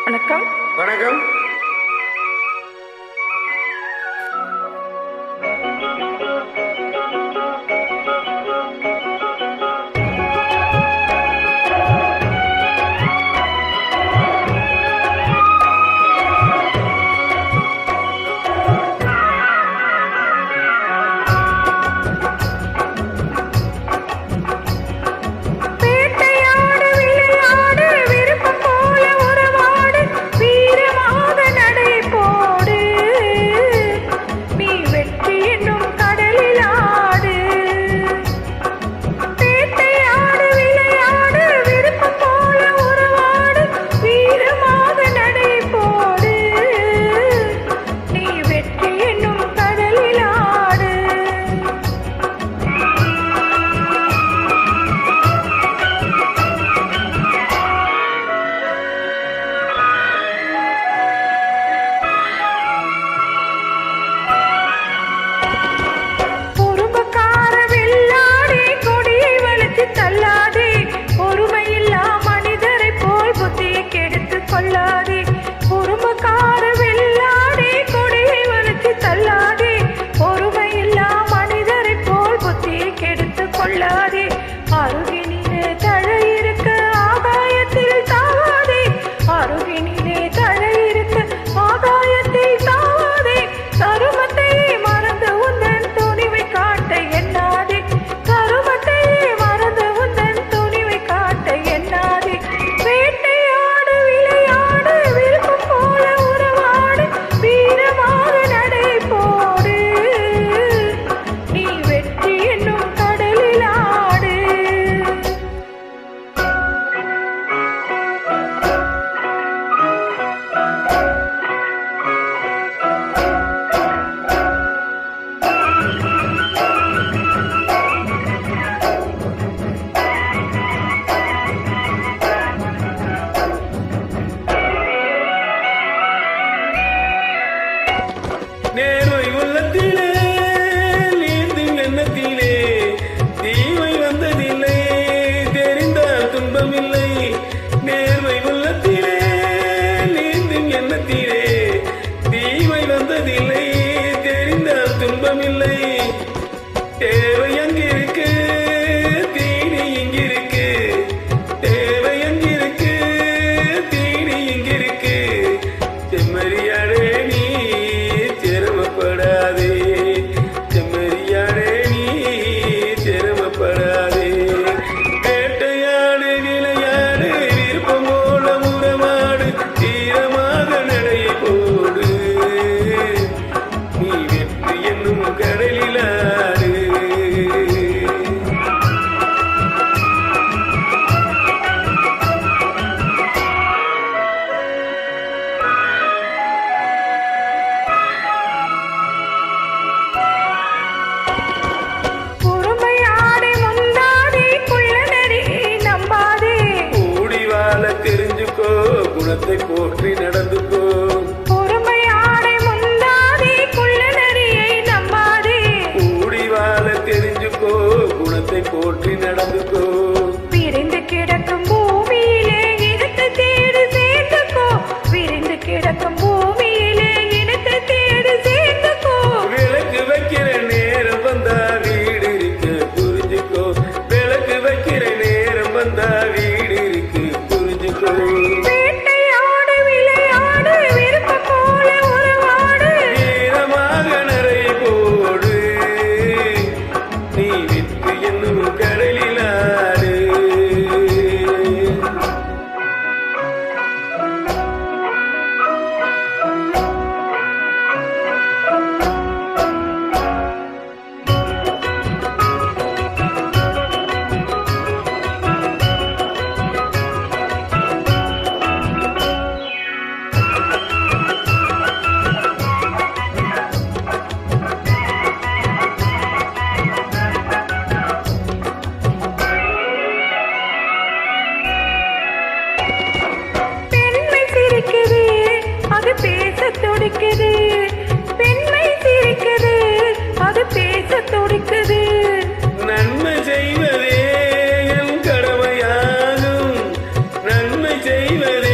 வணக்கம். வணக்கம். நேர்மை உள்ளத்திலே நீந்தும் எண்ணத்திலே தீமை வந்ததில்லை, தெரிந்தால் துன்பமில்லை. நேர்மை உள்ளத்திலே நீந்தும் எண்ணத்திலே தீமை வந்ததில்லை, தெரிந்தால் துன்பமில்லை. தேவை அங்கிருக்கு, தீனி இங்கிருக்கு. தேவை அங்கிருக்கு, தீனி இங்கிருக்கு. செம்மறியாடே நீ சிரமப்படாதே, செம்மறியாடே நீ சிரமப்படாதே. வேட்டையாடு விளையாடு, விருப்பம் போல உறவாடு, தீரமாக நடை போடு. நீ வெற்றி என்னும் கடலிலாடு. தெரிஞ்சுக்கோ, குணத்தை போற்றி நடந்துக்கோ. பொறுமையாடை முந்தாதே, குள்ள நரியை நம்பாதே. கூடி வாழ தெரிஞ்சுக்கோ, குணத்தை போற்றி நடந்துக்கோ. விரிந்து கிடக்கும் பூமியிலே இனத்தை தேடி சேர்ந்துக்கோ. விரிந்து கிடக்கும் பூமியிலே இனத்தை தேடி சேர்ந்துக்கோ. விளக்கு வைக்கிற நேரம் வந்தா வீடு இருக்கு புரிஞ்சுக்கோ. விளக்கு வைக்கிற நேரம் வந்தா வீடு இருக்கு புரிஞ்சுக்கோ. வேட்டையாடு விளையாடு, விருப்பம் போல உறவாடு, வீரமாக நடை போடு. நீ வெற்றி என்னும் கடலிலாடு. பெண்மை சிரிக்குது, அது பேச துடிக்குது. பெண்மை சிரிக்குது, அது பேச துடிக்குது. நன்மை செய்வதே என் கடமையாகும், நன்மை செய்வதே